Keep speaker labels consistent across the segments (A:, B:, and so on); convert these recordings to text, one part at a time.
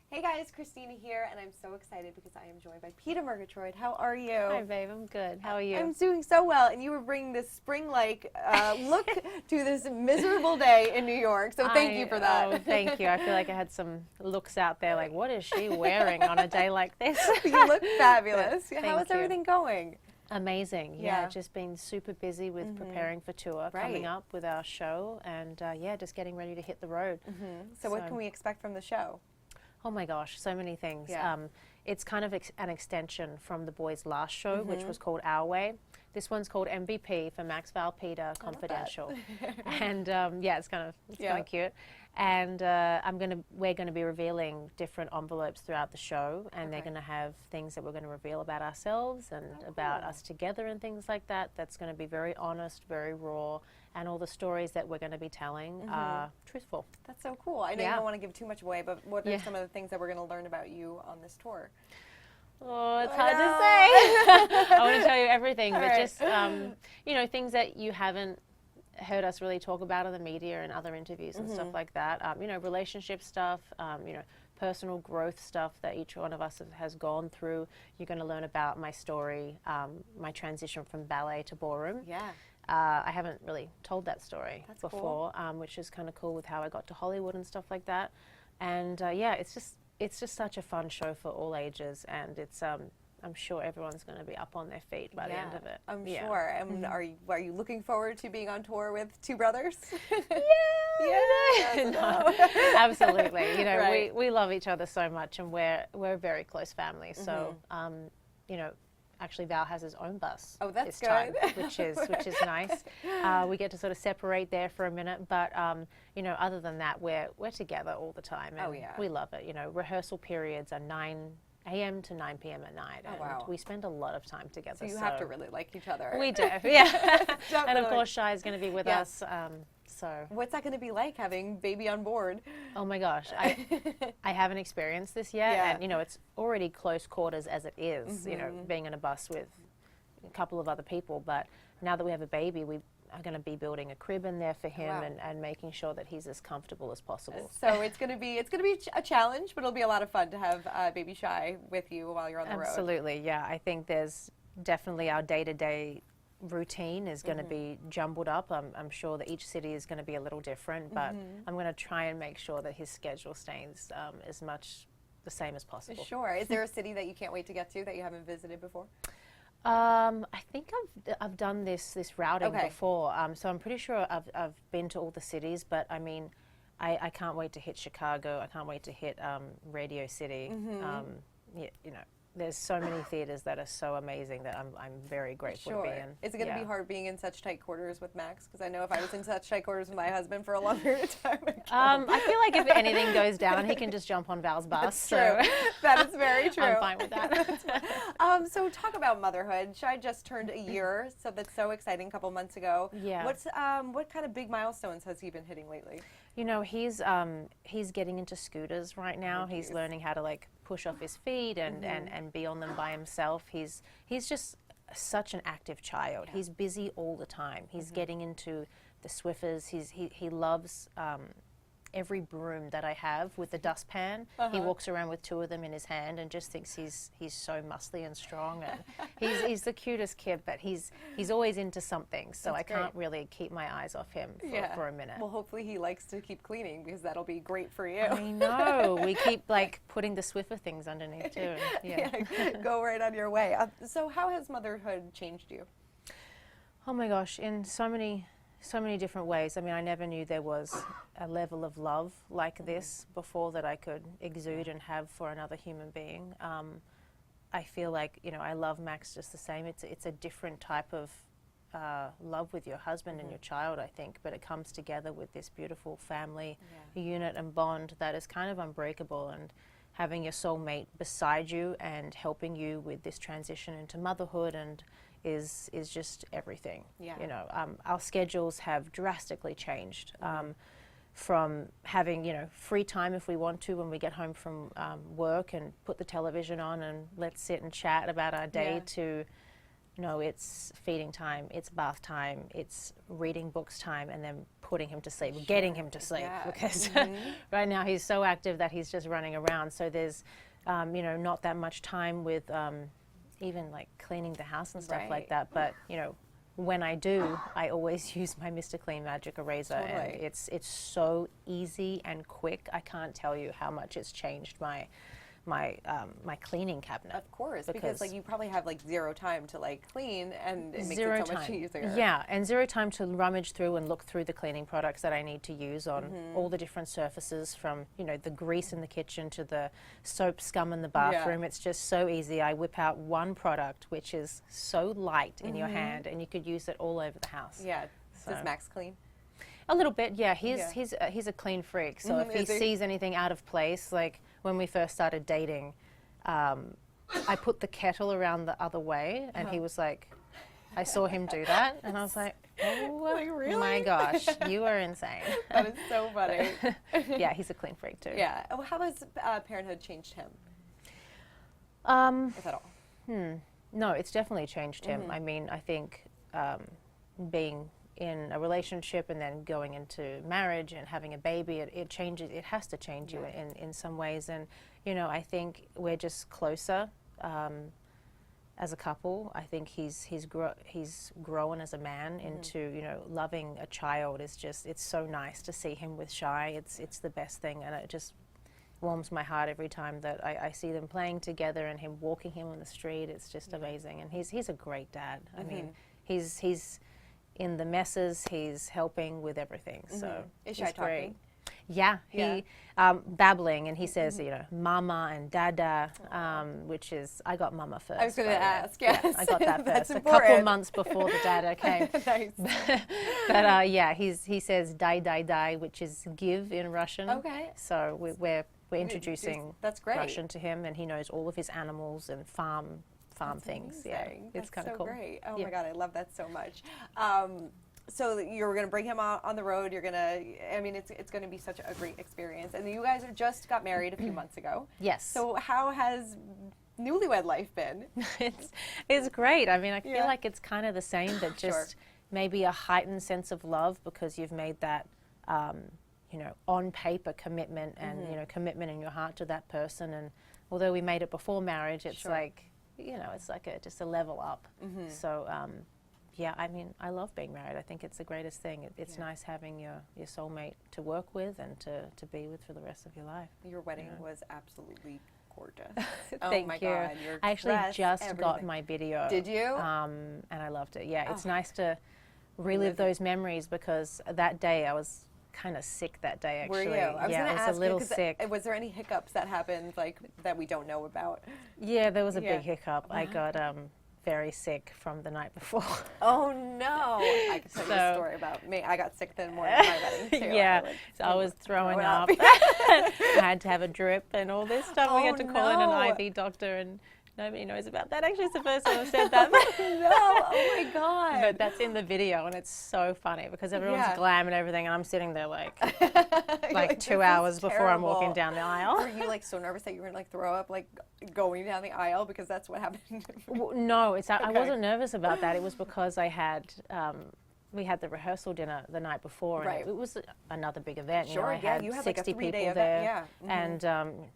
A: Hey guys, Christina here, and I'm so excited because I am joined by Peta Murgatroyd. How are you?
B: Hi, babe. I'm good. How are you?
A: I'm doing so well, and you were bringing this spring-like look to this miserable day in New York, so thank you for that.
B: Oh, thank you. I feel like I had some looks out there like, what is she wearing on a day like this?
A: You look fabulous. How is
B: you.
A: everything going?
B: Amazing.
A: Yeah.
B: Just been super busy with preparing for tour coming up with our show, and just getting ready to hit the road.
A: So what can we expect from the show?
B: Oh my gosh, so many things.
A: Yeah.
B: It's kind of an extension from the boys' last show, which was called Our Way. This one's called MVP for Max Val Peter Confidential, and it's kind of cute. And we're gonna be revealing different envelopes throughout the show, and they're gonna have things that we're gonna reveal about ourselves and about us together and things like that. That's gonna be very honest, very raw, and all the stories that we're gonna be telling are truthful.
A: That's so cool. I know you don't want to give too much away, but what are some of the things that we're going to learn about you on this tour?
B: Oh, it's hard to say. I want to tell you everything, but just things that you haven't heard us really talk about in the media and other interviews and stuff like that. Relationship stuff, personal growth stuff that each one of us has gone through. You're going to learn about my story, my transition from ballet to ballroom.
A: Yeah.
B: I haven't really told that story before,
A: cool.
B: Which is kind of cool with how I got to Hollywood and stuff like that. And it's just such a fun show for all ages, and it's I'm sure everyone's going to be up on their feet by the end of it.
A: I'm sure. And are you looking forward to being on tour with two brothers?
B: No, absolutely. We love each other so much, and we're a very close family. So actually Val has his own bus
A: this
B: good. Time, which is nice. We get to sort of separate there for a minute, but other than that, we're together all the time, and we love it. Rehearsal periods are 9 a.m. to 9 p.m. at night, and we spend a lot of time together.
A: So you have to really like each other.
B: We do, yeah. And of course, Shai is going to be with us. So
A: what's that going to be like, having baby on board?
B: Oh my gosh, I haven't experienced this yet, and it's already close quarters as it is. Being in a bus with a couple of other people, but now that we have a baby, we are going to be building a crib in there for him and making sure that he's as comfortable as possible.
A: So it's going to be a challenge, but it'll be a lot of fun to have baby Shai with you while you're on the road.
B: Absolutely, yeah. I think there's definitely our day-to-day routine is going to be jumbled up. I'm sure that each city is going to be a little different, but I'm going to try and make sure that his schedule stays as much the same as possible.
A: Sure. Is there a city that you can't wait to get to that you haven't visited before?
B: I think I've done this routing before, so I'm pretty sure I've been to all the cities, but I mean, I can't wait to hit Chicago. I can't wait to hit Radio City. There's so many theaters that are so amazing that I'm very grateful to be in.
A: Is it going to be hard being in such tight quarters with Max? Because I know if I was in such tight quarters with my husband for a long period of time,
B: I feel like if anything goes down, he can just jump on Val's bus.
A: That's true. That is very true.
B: I'm fine with that.
A: So talk about motherhood. Shai just turned a year, so that's so exciting. A couple months ago.
B: Yeah.
A: What kind of big milestones has he been hitting lately?
B: He's getting into scooters right now. He's learning how to push off his feet and be on them by himself. He's just such an active child. Yeah. He's busy all the time. He's getting into the Swiffers. He loves every broom that I have with the dustpan. He walks around with 2 of them in his hand and just thinks he's so muscly and strong, and he's the cutest kid, but he's always into something, so I can't really keep my eyes off him for a minute.
A: Well, hopefully he likes to keep cleaning, because that'll be great for you.
B: I know. We keep putting the Swiffer things underneath too.
A: Go right on your way. So how has motherhood changed you?
B: Oh my gosh, in so many different ways. I mean, I never knew there was a level of love like this before that I could exude and have for another human being. I feel like, I love Max just the same. It's a different type of love with your husband and your child, I think, but it comes together with this beautiful family unit and bond that is kind of unbreakable, and having your soulmate beside you and helping you with this transition into motherhood and is just everything. Our schedules have drastically changed, from having free time if we want to when we get home from work and put the television on and let's sit and chat about our day, to no, it's feeding time, it's bath time, it's reading books time, and then putting him to sleep, getting him to sleep, because right now he's so active that he's just running around. So there's, you know, not that much time with even like cleaning the house and stuff like that. But, you know, when I do, I always use my Mr. Clean Magic Eraser, and it's so easy and quick. I can't tell you how much it's changed my cleaning cabinet.
A: Of course, because like you probably have like zero time to like clean, and it makes
B: zero
A: it so much
B: time.
A: easier.
B: Yeah, and zero time to rummage through and look through the cleaning products that I need to use on all the different surfaces, from, you know, the grease in the kitchen to the soap scum in the bathroom. It's just so easy. I whip out one product which is so light in your hand, and you could use it all over the house.
A: Yeah.
B: So.
A: Does Max clean?
B: A little bit, yeah. He's a clean freak. So if he sees anything out of place, like when we first started dating, I put the kettle around the other way, and he was like, I saw him do that, and I was like, oh
A: like, really?
B: My gosh, you are insane.
A: That is so funny.
B: Yeah, he's a clean freak too.
A: Yeah. Well, how has parenthood changed him? If at all?
B: No, it's definitely changed him. I mean, I think being in a relationship and then going into marriage and having a baby, it changes. It has to change you in some ways. And, you know, I think we're just closer as a couple. I think he's grown as a man into, you know, loving a child. Is just, it's so nice to see him with Shy. It's the best thing, and it just warms my heart every time that I see them playing together and him walking him on the street. It's just amazing, and he's a great dad. I mean, he's in the messes, he's helping with everything. So
A: is Shy talking?
B: Yeah, he babbling, and he says, you know, mama and dada, which is, I got mama first.
A: I was going to ask, yes.
B: Yeah, I got that
A: That's
B: first,
A: important.
B: a couple months before the dada came.
A: Nice.
B: But yeah, he says dai, which is give in Russian.
A: Okay.
B: So we're introducing
A: That's great.
B: Russian to him, and he knows all of his animals and farm things.
A: Amazing.
B: Yeah, it's kind of cool.
A: Great. Oh my God, I love that so much. So you're going to bring him out on the road. You're going to, I mean, it's going to be such a great experience. And you guys just got married a few months ago.
B: Yes.
A: So how has newlywed life been?
B: It's great. I mean, I feel like it's kind of the same, but just maybe a heightened sense of love, because you've made that, you know, on paper commitment and, you know, commitment in your heart to that person. And although we made it before marriage, it's like, you know, it's like just a level up. So, yeah, I mean, I love being married. I think it's the greatest thing. It's nice having your soulmate to work with and to be with for the rest of your life.
A: Your wedding was absolutely gorgeous.
B: Thank
A: oh my
B: you.
A: God, your
B: I actually
A: dress,
B: just
A: everything.
B: got my video.
A: Did you?
B: And I loved it. Yeah, it's nice to relive those memories, because that day I was kind of sick that day, actually.
A: Were you? I was
B: yeah,
A: gonna
B: I
A: ask
B: was a little
A: you,
B: sick.
A: Was there any hiccups that happened, like, that we don't know about?
B: Yeah, there was a big hiccup. I got very sick from the night before.
A: Oh no! I could tell you a story about me. I got sick the morning of my wedding too.
B: Yeah, so I was throwing up. I had to have a drip and all this stuff. We had to call in an IV doctor, and nobody knows about that. Actually, it's the first time I've said that.
A: No! Oh my God!
B: But that's in the video, and it's so funny because everyone's glam and everything, and I'm sitting there like 2 hours before I'm walking down the aisle.
A: Were you like so nervous that you were gonna like throw up, like going down the aisle, because that's what happened?
B: No, I wasn't nervous about that. It was because I had. We had the rehearsal dinner the night before, and it was another big event.
A: Sure,
B: you know, I had
A: you had
B: 60
A: like a 3-day
B: people
A: event,
B: there, and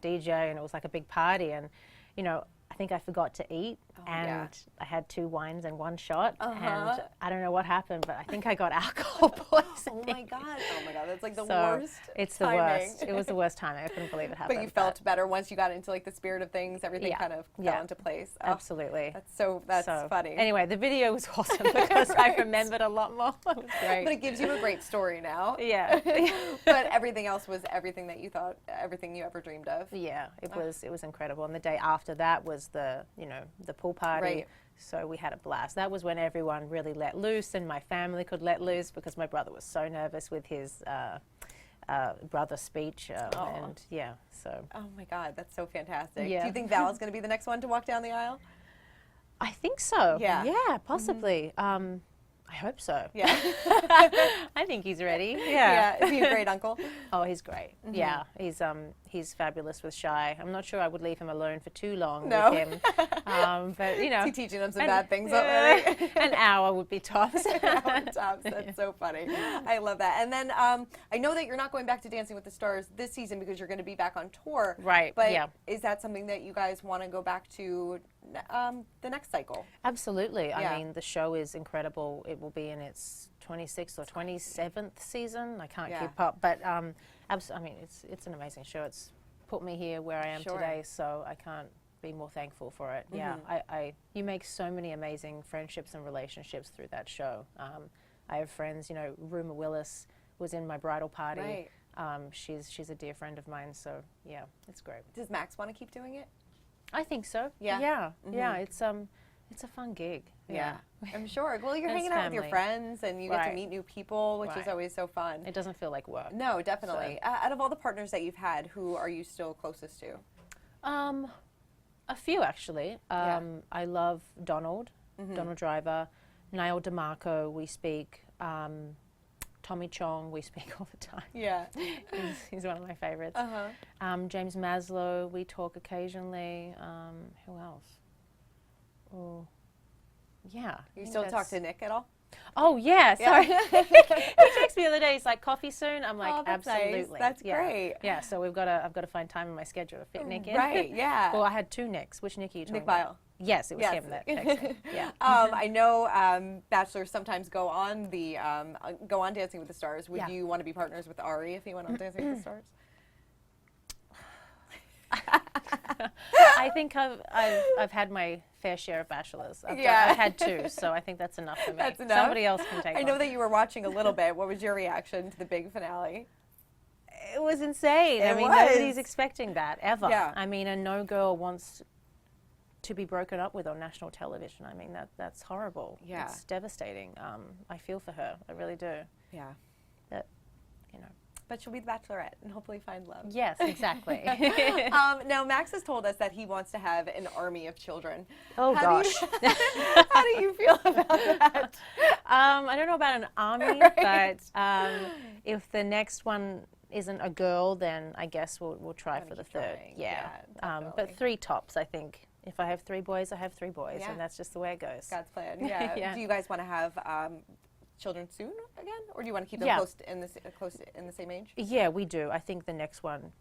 B: DJ, and it was like a big party, and you know, I think I forgot to eat, and I had 2 wines and 1 shot, and I don't know what happened, but I think I got alcohol poisoning.
A: Oh my God, that's like the worst.
B: It's the worst. It was the worst timing. I couldn't believe it happened.
A: But you felt better once you got into like the spirit of things. Everything kind of fell into place. Oh,
B: absolutely.
A: That's funny.
B: Anyway, the video was awesome because I remembered a lot more. It was great.
A: But it gives you a great story now.
B: Yeah.
A: But everything else was everything that you thought, everything you ever dreamed of.
B: Yeah, it was incredible. And the day after that was the pool party.
A: Right.
B: So we had a blast. That was when everyone really let loose, and my family could let loose, because my brother was so nervous with his brother speech. And yeah, so.
A: Oh my God, that's so fantastic.
B: Yeah.
A: Do you think Val is going to be the next one to walk down the aisle?
B: I think so.
A: Yeah.
B: Yeah, possibly. I hope so.
A: Yeah.
B: I think he's ready.
A: Yeah. Is he a great uncle?
B: Oh, he's great. Yeah, he's fabulous with Shy. I'm not sure I would leave him alone for too long with him. But you know,
A: Is he teaching him some bad things already?
B: An hour would be tops.
A: An hour tops. That's so funny. I love that. And then I know that you're not going back to Dancing with the Stars this season because you're going to be back on tour.
B: Right.
A: But
B: yeah.
A: is that something that you guys want to go back to the next cycle?
B: Absolutely.
A: Yeah.
B: I mean, the show is incredible. It will be in its 26th or 27th season. I can't keep up, but I mean, it's an amazing show. It's put me here where I am today, so I can't be more thankful for it. Yeah, you make so many amazing friendships and relationships through that show. I have friends. You know, Ruma Willis was in my bradal party.
A: Right.
B: She's a dear friend of mine. So yeah, it's great.
A: Does Max want to keep doing it?
B: I think so.
A: Yeah.
B: Yeah. Yeah. It's a fun gig.
A: Yeah, I'm sure. Well, you're
B: And
A: hanging
B: it's
A: out with your
B: family.
A: friends, and you get to meet new people, which is always so fun.
B: It doesn't feel like work.
A: No, definitely. Out of all the partners that you've had, who are you still closest to?
B: A few actually. I love Donald Driver, Niall DeMarco. We speak. Tommy Chong. We speak all the time.
A: Yeah,
B: he's one of my favorites. James Maslow. We talk occasionally. Who else? Oh, yeah.
A: You still talk to Nick at all?
B: Oh yeah, sorry. He texted me the other day. He's like, "Coffee soon." I'm like,
A: that's
B: "Absolutely."
A: Nice. That's great.
B: Yeah, so I've got to find time in my schedule to fit Nick in.
A: Right. Yeah.
B: Well, I had two Nicks. Which Nick are you talking
A: Nick
B: about?
A: Bile.
B: Yes, it was him that texted me. Yeah.
A: I know bachelors sometimes go on Dancing with the Stars. Would you want to be partners with Ari if he went on Dancing with the Stars?
B: I think I've had my fair share of bachelors. I've had two, so I think that's enough for me.
A: That's enough.
B: Somebody else can take
A: I know
B: one.
A: that you were watching a little bit. What was your reaction to the big finale?
B: It was insane. I mean, nobody's expecting that ever.
A: Yeah.
B: I mean, and no girl wants to be broken up with on national television. I mean, that's horrible.
A: Yeah.
B: It's devastating. I feel for her. I really do.
A: Yeah.
B: But, you know.
A: But she'll be the Bachelorette and hopefully find love.
B: Yes, exactly.
A: Now, Max has told us that he wants to have an army of children.
B: Oh, gosh.
A: How do you feel about that?
B: I don't know about an army, but if the next one isn't a girl, then I guess we'll try for the third.
A: trying.
B: Yeah.
A: Yeah,
B: but 3 tops, I think. If I have 3 boys, I have 3 boys, and that's just the way it goes.
A: God's plan. Yeah.
B: Yeah.
A: Do you guys want to have children soon again, or do you want to keep them close in the same age?
B: Yeah, we do. I think the next one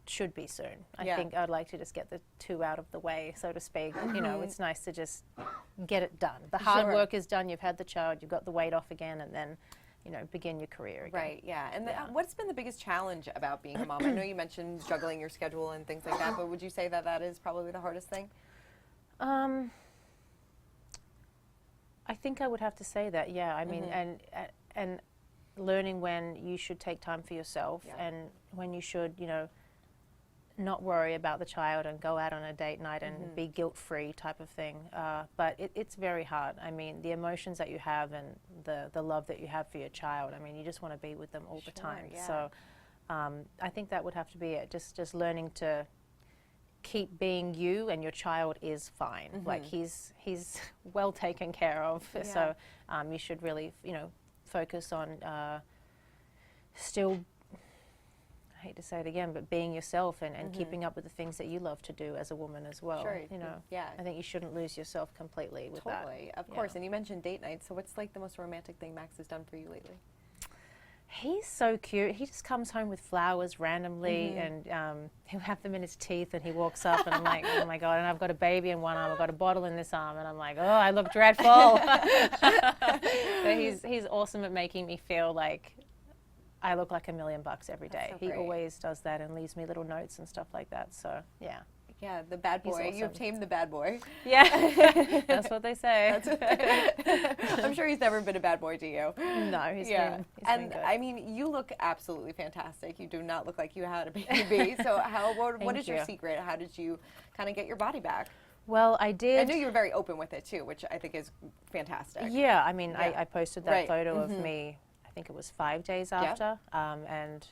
B: should be soon. I think I'd like to just get the 2 out of the way, so to speak. You know, it's nice to just get it done. The hard work is done. You've had the child. You've got the weight off again, and then, you know, begin your career again.
A: Right. Yeah. And what's been the biggest challenge about being a mom? I know you mentioned juggling your schedule and things like that, but would you say that is probably the hardest thing?
B: I think I would have to say that, yeah. I mean, and learning when you should take time for yourself and when you should, you know, not worry about the child and go out on a date night and be guilt-free type of thing. But it's very hard. I mean, the emotions that you have and the love that you have for your child, I mean, you just want to be with them all the time.
A: Yeah.
B: So I think that would have to be it, just learning to keep being you, and your child is fine. Like he's well taken care of.
A: Yeah.
B: So you should really, you know, focus on still, I hate to say it again, but being yourself and keeping up with the things that you love to do as a woman as well.
A: Sure.
B: You know,
A: Yeah.
B: I think you shouldn't lose yourself completely with that.
A: Totally. Of course. And you mentioned date night. So what's like the most romantic thing Max has done for you lately?
B: He's so cute. He just comes home with flowers randomly, and he'll have them in his teeth, and he walks up, and I'm like, oh my God, and I've got a baby in one arm, I've got a bottle in this arm, and I'm like, oh, I look dreadful. But he's awesome at making me feel like I look like $1 million every day.
A: So
B: he
A: great.
B: always does that and leaves me little notes and stuff like that, so yeah.
A: Yeah, the bad boy.
B: He's awesome.
A: You've tamed the bad boy.
B: Yeah, that's what they say.
A: I'm sure he's never been a bad boy to you.
B: No, he's
A: Yeah.
B: been good.
A: I mean, you look absolutely fantastic. You do not look like you had a baby. So what is your secret? How did you kind of get your body back?
B: Well, I did.
A: I know you were very open with it too, which I think is fantastic.
B: Yeah, I mean,
A: Yeah.
B: I posted that photo of me, I think it was 5 days after, and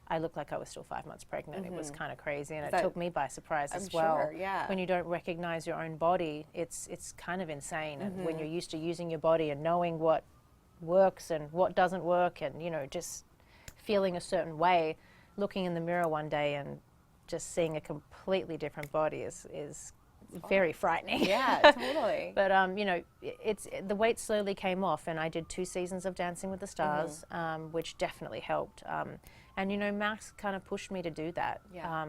B: I looked like I was still 5 months pregnant. It was kind of crazy, and it took me by surprise as well.
A: Sure, yeah.
B: When you don't recognize your own body, it's kind of insane. And when you're used to using your body and knowing what works and what doesn't work, and just feeling a certain way, looking in the mirror one day and just seeing a completely different body is very frightening.
A: Yeah, totally.
B: But it's the weight slowly came off, and I did 2 seasons of Dancing with the Stars, which definitely helped. And Max kind of pushed me to do that.
A: Yeah.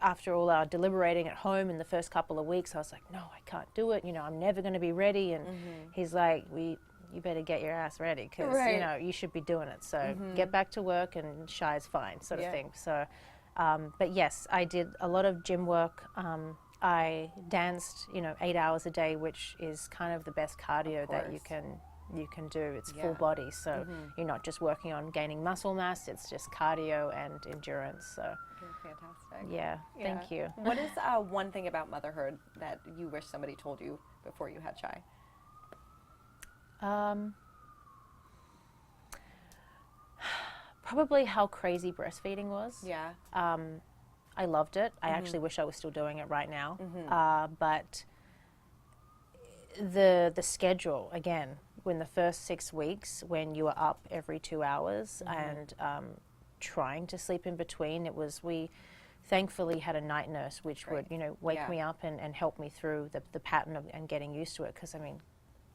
B: After all our deliberating at home in the first couple of weeks, I was like, no, I can't do it. I'm never going to be ready. And he's like, you better get your ass ready, because you should be doing it. So get back to work, and Shy's fine, sort of thing. So, but yes, I did a lot of gym work. I danced, 8 hours a day, which is kind of the best cardio that you can do. It's full body, so you're not just working on gaining muscle mass, it's just cardio and endurance. So
A: You're fantastic.
B: yeah. Thank you.
A: What is one thing about motherhood that you wish somebody told you before you had Shy?
B: Probably how crazy breastfeeding was.
A: Yeah.
B: I loved it. I actually wish I was still doing it right now. But the schedule, again, when the first 6 weeks, when you were up every 2 hours and trying to sleep in between, we thankfully had a night nurse which would, wake me up and help me through the pattern and getting used to it. Because,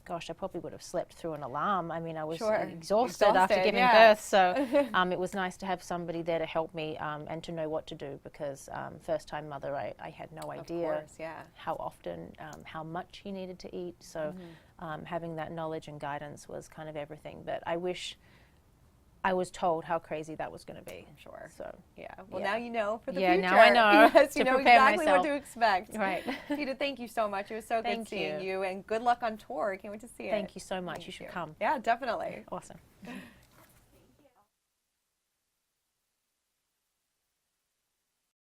B: gosh, I probably would have slept through an alarm. I was exhausted after giving birth, so it was nice to have somebody there to help me and to know what to do, because first-time mother, I had no idea how often, how much he needed to eat. So having that knowledge and guidance was kind of everything. But I wish I was told how crazy that was going to be.
A: I'm sure.
B: So
A: well, now you know for the future.
B: Yeah, now I know.
A: Yes, you know exactly
B: myself.
A: what to expect.
B: Right.
A: Peta, thank you so much. It was so good
B: Thank
A: seeing
B: you.
A: and good luck on tour. I can't wait to see it.
B: Thank you so much.
A: Thank
B: You should
A: you.
B: come.
A: Yeah, definitely.
B: Awesome.